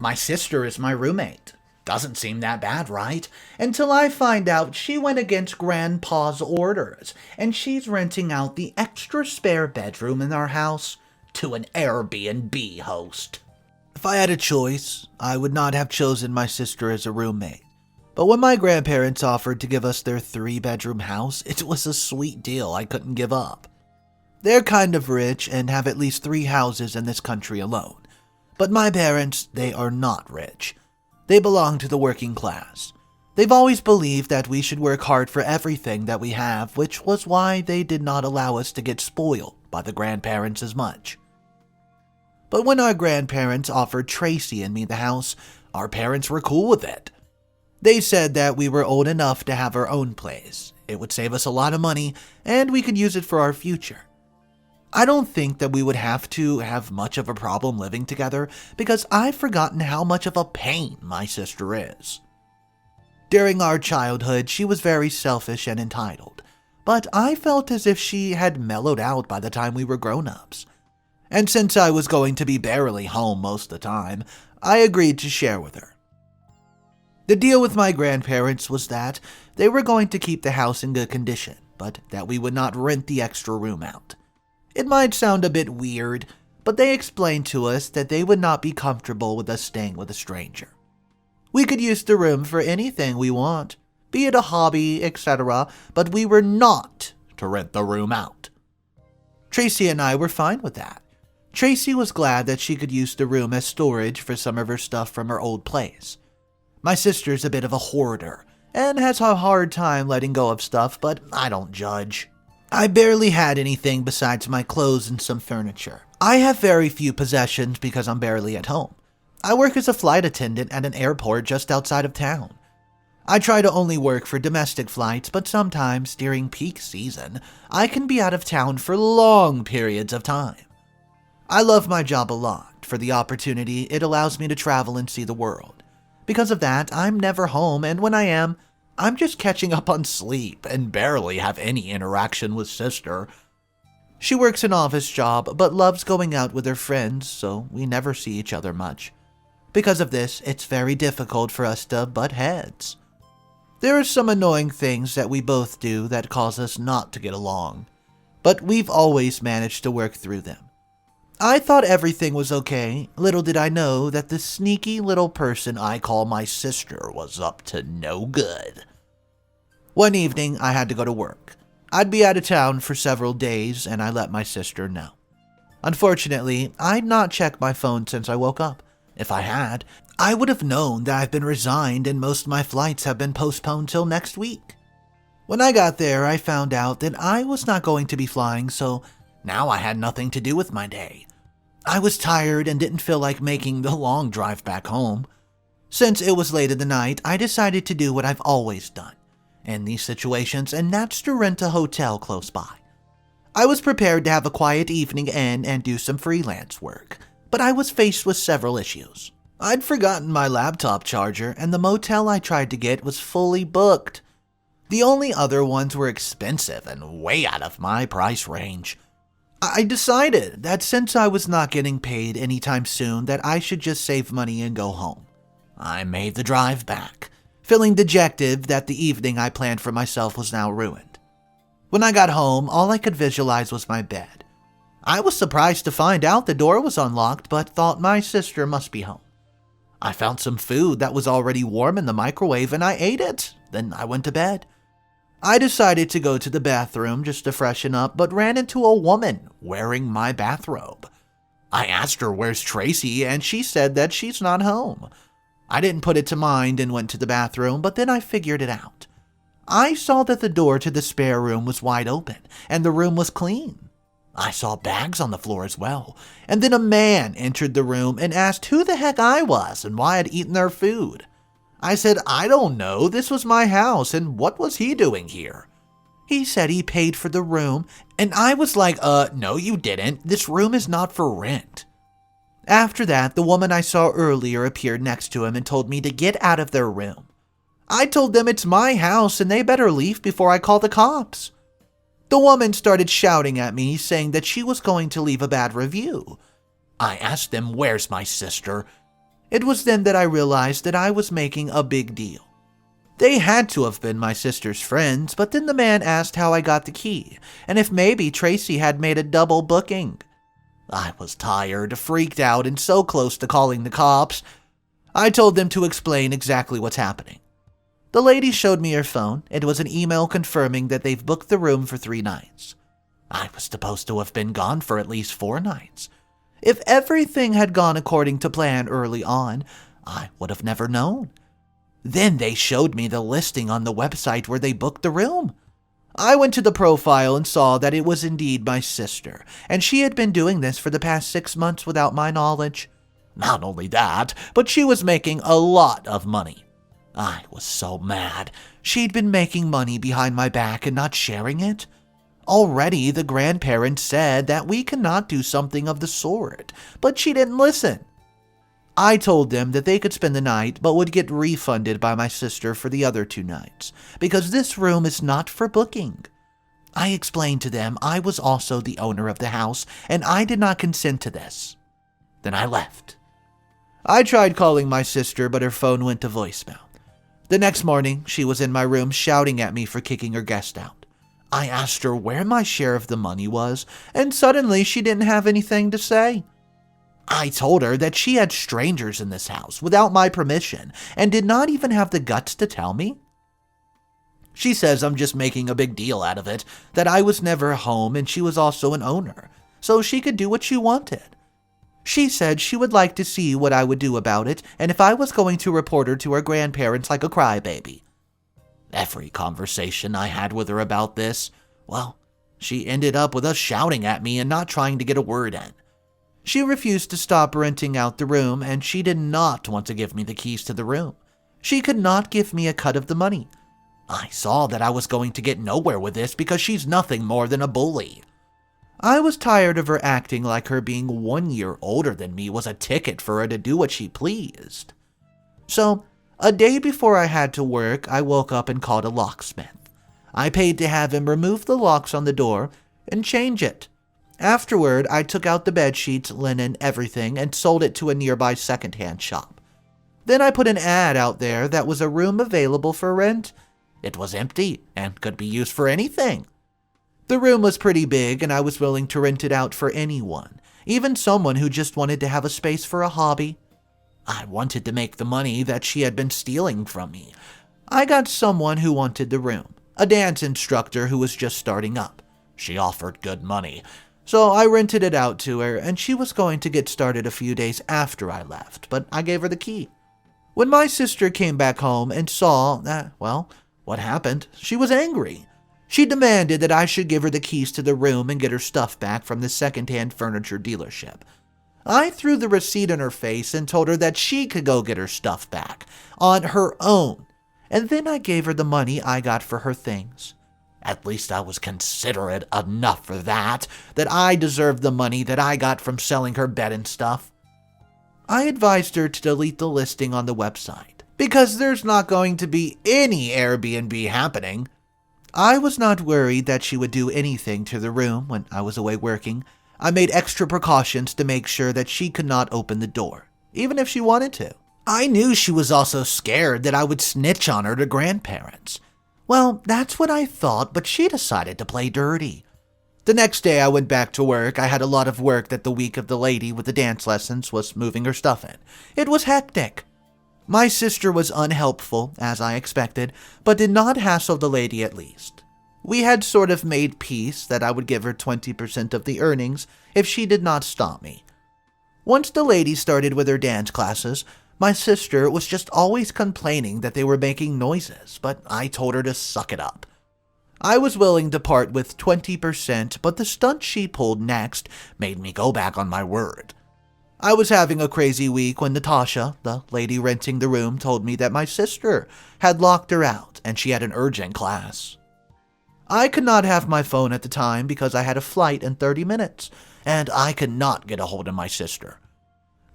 My sister is my roommate. Doesn't seem that bad, right? Until I find out she went against Grandpa's orders, and she's renting out the extra spare bedroom in our house to an Airbnb host. If I had a choice, I would not have chosen my sister as a roommate. But when my grandparents offered to give us their 3-bedroom house, it was a sweet deal I couldn't give up. They're kind of rich and have at least 3 houses in this country alone. But my parents, they are not rich. They belong to the working class. They've always believed that we should work hard for everything that we have, which was why they did not allow us to get spoiled by the grandparents as much. But when our grandparents offered Tracy and me the house, our parents were cool with it. They said that we were old enough to have our own place. It would save us a lot of money, and we could use it for our future. I don't think that we would have to have much of a problem living together because I've forgotten how much of a pain my sister is. During our childhood, she was very selfish and entitled, but I felt as if she had mellowed out by the time we were grown-ups. And since I was going to be barely home most of the time, I agreed to share with her. The deal with my grandparents was that they were going to keep the house in good condition, but that we would not rent the extra room out. It might sound a bit weird, but they explained to us that they would not be comfortable with us staying with a stranger. We could use the room for anything we want, be it a hobby, etc., but we were not to rent the room out. Tracy and I were fine with that. Tracy was glad that she could use the room as storage for some of her stuff from her old place. My sister's a bit of a hoarder and has a hard time letting go of stuff, but I don't judge. I barely had anything besides my clothes and some furniture. I have very few possessions because I'm barely at home. I work as a flight attendant at an airport just outside of town. I try to only work for domestic flights, but sometimes during peak season, I can be out of town for long periods of time. I love my job a lot. For the opportunity, it allows me to travel and see the world. Because of that, I'm never home, and when I am, I'm just catching up on sleep and barely have any interaction with sister. She works an office job, but loves going out with her friends, so we never see each other much. Because of this, it's very difficult for us to butt heads. There are some annoying things that we both do that cause us not to get along, but we've always managed to work through them. I thought everything was okay. Little did I know that the sneaky little person I call my sister was up to no good. One evening, I had to go to work. I'd be out of town for several days, and I let my sister know. Unfortunately, I'd not checked my phone since I woke up. If I had, I would have known that I've been resigned and most of my flights have been postponed till next week. When I got there, I found out that I was not going to be flying, so now I had nothing to do with my day. I was tired and didn't feel like making the long drive back home. Since it was late in the night, I decided to do what I've always done in these situations, and that's to rent a hotel close by. I was prepared to have a quiet evening in and do some freelance work, but I was faced with several issues. I'd forgotten my laptop charger, and the motel I tried to get was fully booked. The only other ones were expensive and way out of my price range. I decided that since I was not getting paid anytime soon that I should just save money and go home. I made the drive back, feeling dejected that the evening I planned for myself was now ruined. When I got home, all I could visualize was my bed. I was surprised to find out the door was unlocked, but thought my sister must be home. I found some food that was already warm in the microwave and I ate it. Then I went to bed. I decided to go to the bathroom just to freshen up, but ran into a woman wearing my bathrobe. I asked her where's Tracy, and she said that she's not home. I didn't put it to mind and went to the bathroom, but then I figured it out. I saw that the door to the spare room was wide open, and the room was clean. I saw bags on the floor as well, and then a man entered the room and asked who the heck I was and why I'd eaten their food. I said, I don't know, this was my house, and what was he doing here? He said he paid for the room, and I was like, no you didn't, this room is not for rent. After that, the woman I saw earlier appeared next to him and told me to get out of their room. I told them it's my house and they better leave before I call the cops. The woman started shouting at me, saying that she was going to leave a bad review. I asked them, where's my sister? It was then that I realized that I was making a big deal. They had to have been my sister's friends, but then the man asked how I got the key, and if maybe Tracy had made a double booking. I was tired, freaked out, and so close to calling the cops. I told them to explain exactly what's happening. The lady showed me her phone. It was an email confirming that they've booked the room for 3 nights. I was supposed to have been gone for at least 4 nights. If everything had gone according to plan early on, I would have never known. Then they showed me the listing on the website where they booked the room. I went to the profile and saw that it was indeed my sister, and she had been doing this for the past 6 months without my knowledge. Not only that, but she was making a lot of money. I was so mad. She'd been making money behind my back and not sharing it. Already the grandparents said that we cannot do something of the sort, but she didn't listen. I told them that they could spend the night but would get refunded by my sister for the other 2 nights, because this room is not for booking. I explained to them I was also the owner of the house and I did not consent to this. Then I left. I tried calling my sister, but her phone went to voicemail. The next morning, she was in my room shouting at me for kicking her guest out. I asked her where my share of the money was, and suddenly she didn't have anything to say. I told her that she had strangers in this house without my permission and did not even have the guts to tell me. She says I'm just making a big deal out of it, that I was never home and she was also an owner, so she could do what she wanted. She said she would like to see what I would do about it and if I was going to report her to her grandparents like a crybaby. Every conversation I had with her about this, well, she ended up with us shouting at me and not trying to get a word in. She refused to stop renting out the room, and she did not want to give me the keys to the room. She could not give me a cut of the money. I saw that I was going to get nowhere with this because she's nothing more than a bully. I was tired of her acting like her being 1 year older than me was a ticket for her to do what she pleased. So, a day before I had to work, I woke up and called a locksmith. I paid to have him remove the locks on the door and change it. Afterward, I took out the bed sheets, linen, everything, and sold it to a nearby secondhand shop. Then I put an ad out there that was a room available for rent. It was empty and could be used for anything. The room was pretty big and I was willing to rent it out for anyone, even someone who just wanted to have a space for a hobby. I wanted to make the money that she had been stealing from me. I got someone who wanted the room, a dance instructor who was just starting up. She offered good money. So I rented it out to her, and she was going to get started a few days after I left, but I gave her the key. When my sister came back home and saw, what happened, she was angry. She demanded that I should give her the keys to the room and get her stuff back from the second-hand furniture dealership. I threw the receipt in her face and told her that she could go get her stuff back, on her own, and then I gave her the money I got for her things. At least I was considerate enough for that I deserved the money that I got from selling her bed and stuff. I advised her to delete the listing on the website, because there's not going to be any Airbnb happening. I was not worried that she would do anything to the room when I was away working. I made extra precautions to make sure that she could not open the door, even if she wanted to. I knew she was also scared that I would snitch on her to grandparents. Well, that's what I thought, but she decided to play dirty. The next day I went back to work. I had a lot of work that the week of the lady with the dance lessons was moving her stuff in. It was hectic. My sister was unhelpful, as I expected, but did not hassle the lady at least. We had sort of made peace that I would give her 20% of the earnings if she did not stop me. Once the lady started with her dance classes, my sister was just always complaining that they were making noises, but I told her to suck it up. I was willing to part with 20%, but the stunt she pulled next made me go back on my word. I was having a crazy week when Natasha, the lady renting the room, told me that my sister had locked her out and she had an urgent class. I could not have my phone at the time because I had a flight in 30 minutes, and I could not get a hold of my sister.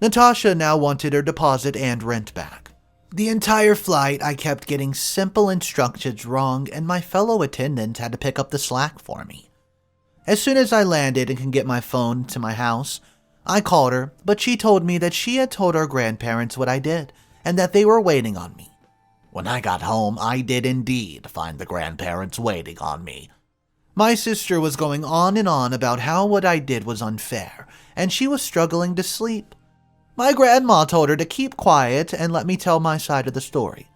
Natasha now wanted her deposit and rent back. The entire flight, I kept getting simple instructions wrong, and my fellow attendant had to pick up the slack for me. As soon as I landed and could get my phone to my house, I called her, but she told me that she had told our grandparents what I did, and that they were waiting on me. When I got home, I did indeed find the grandparents waiting on me. My sister was going on and on about how what I did was unfair, and she was struggling to sleep. My grandma told her to keep quiet and let me tell my side of the story.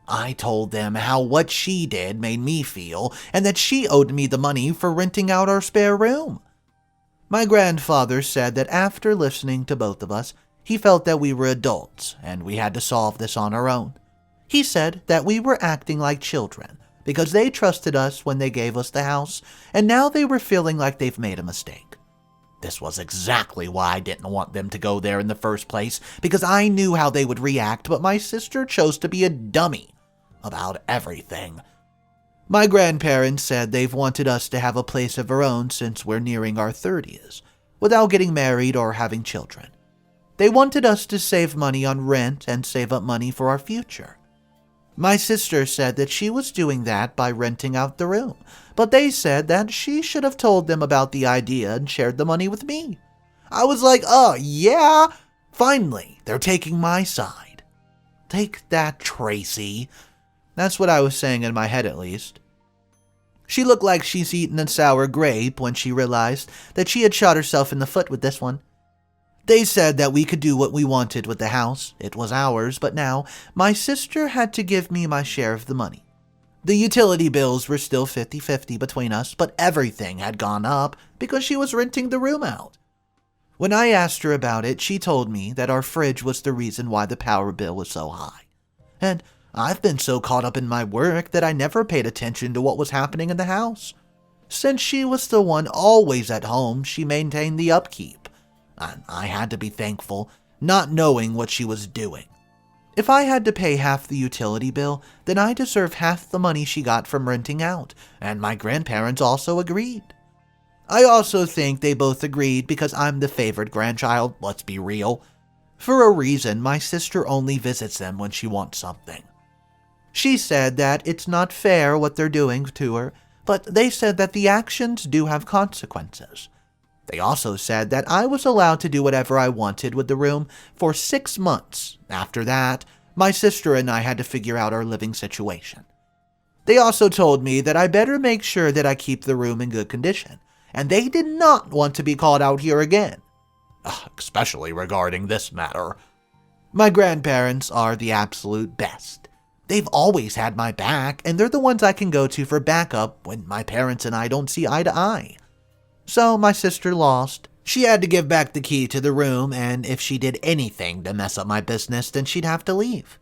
I told them how what she did made me feel, and that she owed me the money for renting out our spare room. My grandfather said that after listening to both of us, he felt that we were adults and we had to solve this on our own. He said that we were acting like children because they trusted us when they gave us the house, and now they were feeling like they've made a mistake. This was exactly why I didn't want them to go there in the first place, because I knew how they would react, but my sister chose to be a dummy about everything. My grandparents said they've wanted us to have a place of our own since we're nearing our 30s, without getting married or having children. They wanted us to save money on rent and save up money for our future. My sister said that she was doing that by renting out the room, but they said that she should have told them about the idea and shared the money with me. I was like, oh yeah, finally, they're taking my side. Take that, Tracy. That's what I was saying in my head, at least. She looked like she's eaten a sour grape when she realized that she had shot herself in the foot with this one. They said that we could do what we wanted with the house. It was ours, but now my sister had to give me my share of the money. The utility bills were still 50-50 between us, but everything had gone up because she was renting the room out. When I asked her about it, she told me that our fridge was the reason why the power bill was so high. And I've been so caught up in my work that I never paid attention to what was happening in the house. Since she was the one always at home, she maintained the upkeep. And I had to be thankful, not knowing what she was doing. If I had to pay half the utility bill, then I deserve half the money she got from renting out, and my grandparents also agreed. I also think they both agreed because I'm the favored grandchild, let's be real. For a reason, my sister only visits them when she wants something. She said that it's not fair what they're doing to her, but they said that the actions do have consequences. They also said that I was allowed to do whatever I wanted with the room for 6 months. After that, my sister and I had to figure out our living situation. They also told me that I better make sure that I keep the room in good condition, and they did not want to be called out here again. Especially regarding this matter. My grandparents are the absolute best. They've always had my back, and they're the ones I can go to for backup when my parents and I don't see eye to eye. So my sister lost. She had to give back the key to the room, and if she did anything to mess up my business, then she'd have to leave.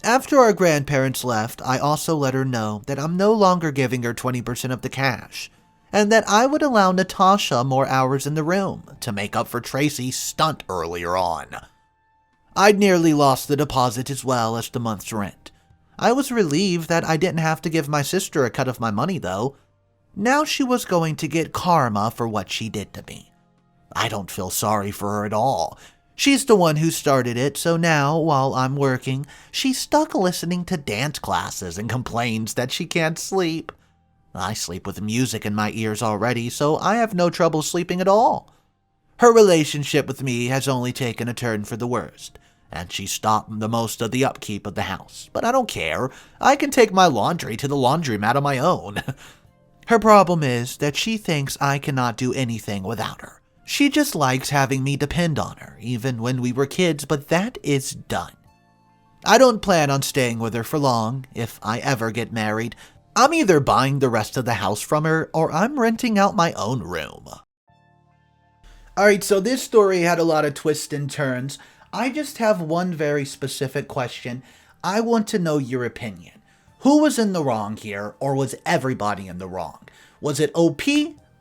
After our grandparents left, I also let her know that I'm no longer giving her 20% of the cash, and that I would allow Natasha more hours in the room to make up for Tracy's stunt earlier on. I'd nearly lost the deposit as well as the month's rent. I was relieved that I didn't have to give my sister a cut of my money, though. Now she was going to get karma for what she did to me. I don't feel sorry for her at all. She's the one who started it, so now, while I'm working, she's stuck listening to dance classes and complains that she can't sleep. I sleep with music in my ears already, so I have no trouble sleeping at all. Her relationship with me has only taken a turn for the worst, and she stopped the most of the upkeep of the house. But I don't care. I can take my laundry to the laundromat on my own. Her problem is that she thinks I cannot do anything without her. She just likes having me depend on her, even when we were kids, but that is done. I don't plan on staying with her for long. If I ever get married, I'm either buying the rest of the house from her, or I'm renting out my own room. Alright, so this story had a lot of twists and turns. I just have one very specific question. I want to know your opinion. Who was in the wrong here, or was everybody in the wrong? Was it OP,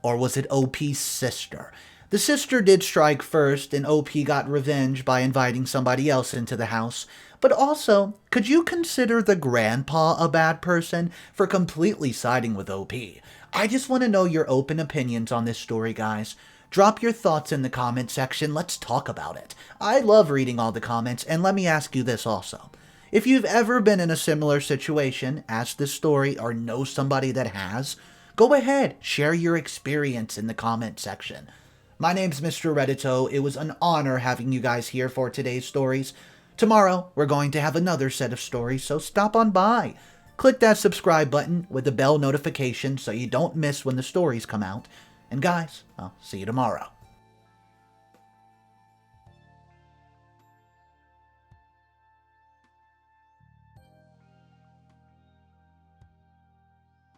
or was it OP's sister? The sister did strike first, and OP got revenge by inviting somebody else into the house. But also, could you consider the grandpa a bad person for completely siding with OP? I just want to know your open opinions on this story, guys. Drop your thoughts in the comment section. Let's talk about it. I love reading all the comments, and let me ask you this also. If you've ever been in a similar situation as this story or know somebody that has, go ahead, share your experience in the comment section. My name's Mr. Reddito. It was an honor having you guys here for today's stories. Tomorrow, we're going to have another set of stories, so stop on by. Click that subscribe button with the bell notification so you don't miss when the stories come out. And guys, I'll see you tomorrow.